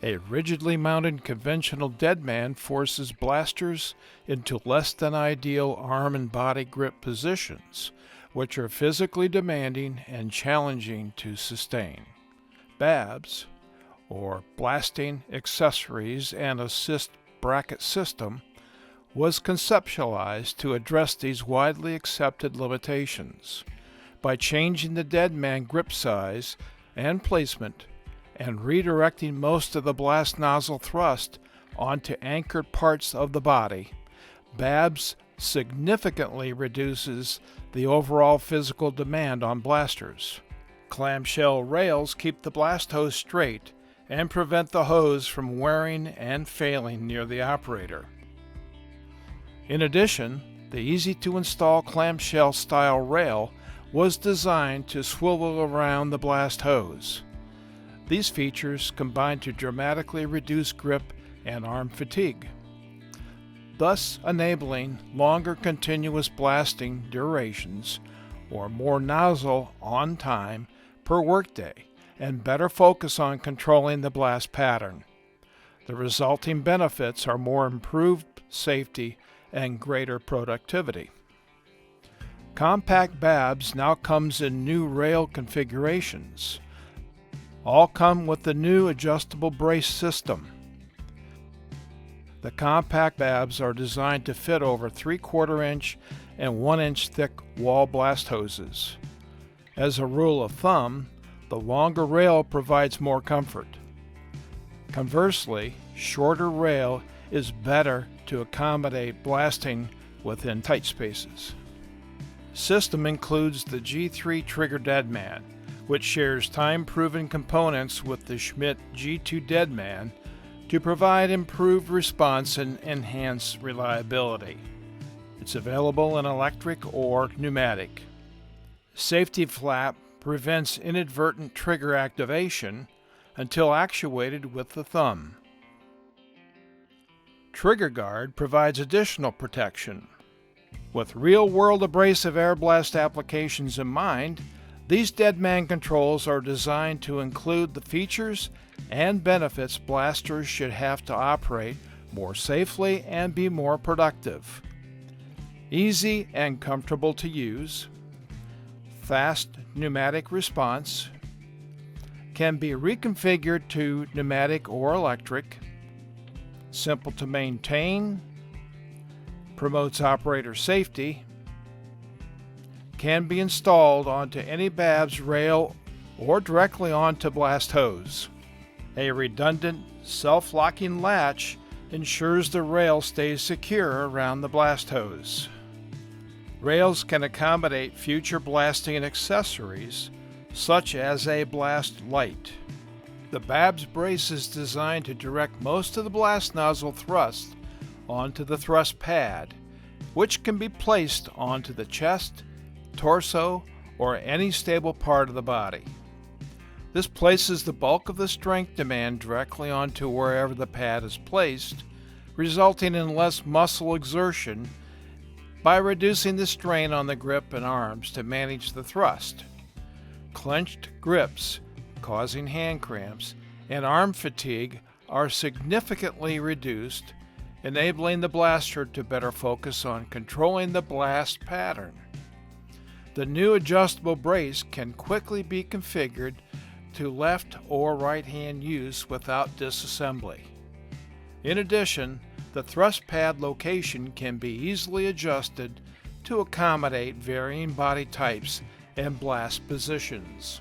A rigidly mounted conventional deadman forces blasters into less than ideal arm and body grip positions, which are physically demanding and challenging to sustain. BAABS, or Blasting Accessories and Assist Bracket System, was conceptualized to address these widely accepted limitations by changing the deadman grip size and placement and redirecting most of the blast nozzle thrust onto anchored parts of the body. BAABS significantly reduces the overall physical demand on blasters. Clamshell rails keep the blast hose straight and prevent the hose from wearing and failing near the operator. In addition, the easy-to-install clamshell-style rail was designed to swivel around the blast hose. These features combine to dramatically reduce grip and arm fatigue, thus enabling longer continuous blasting durations or more nozzle on time per workday and better focus on controlling the blast pattern. The resulting benefits are more improved safety and greater productivity. Compact BAABS now comes in new rail configurations. All come with the new adjustable brace system. The compact BAABS are designed to fit over 3/4 inch and 1 inch thick wall blast hoses. As a rule of thumb, the longer rail provides more comfort. Conversely, shorter rail is better to accommodate blasting within tight spaces. System includes the G3 trigger deadman, which shares time-proven components with the Schmidt G2 deadman to provide improved response and enhance reliability. It's available in electric or pneumatic. Safety flap prevents inadvertent trigger activation until actuated with the thumb. Trigger guard provides additional protection. With real-world abrasive air blast applications in mind, these deadman controls are designed to include the features and benefits blasters should have to operate more safely and be more productive. Easy and comfortable to use, fast pneumatic response, can be reconfigured to pneumatic or electric, simple to maintain, promotes operator safety, can be installed onto any BAABS rail or directly onto blast hose. A redundant self-locking latch ensures the rail stays secure around the blast hose. Rails can accommodate future blasting accessories such as a blast light. The BAABS brace is designed to direct most of the blast nozzle thrust onto the thrust pad, which can be placed onto the chest, torso, or any stable part of the body. This places the bulk of the strength demand directly onto wherever the pad is placed, resulting in less muscle exertion by reducing the strain on the grip and arms to manage the thrust. Clenched grips, causing hand cramps, and arm fatigue are significantly reduced, enabling the blaster to better focus on controlling the blast pattern. The new adjustable brace can quickly be configured to left or right hand use without disassembly. In addition, the thrust pad location can be easily adjusted to accommodate varying body types and blast positions.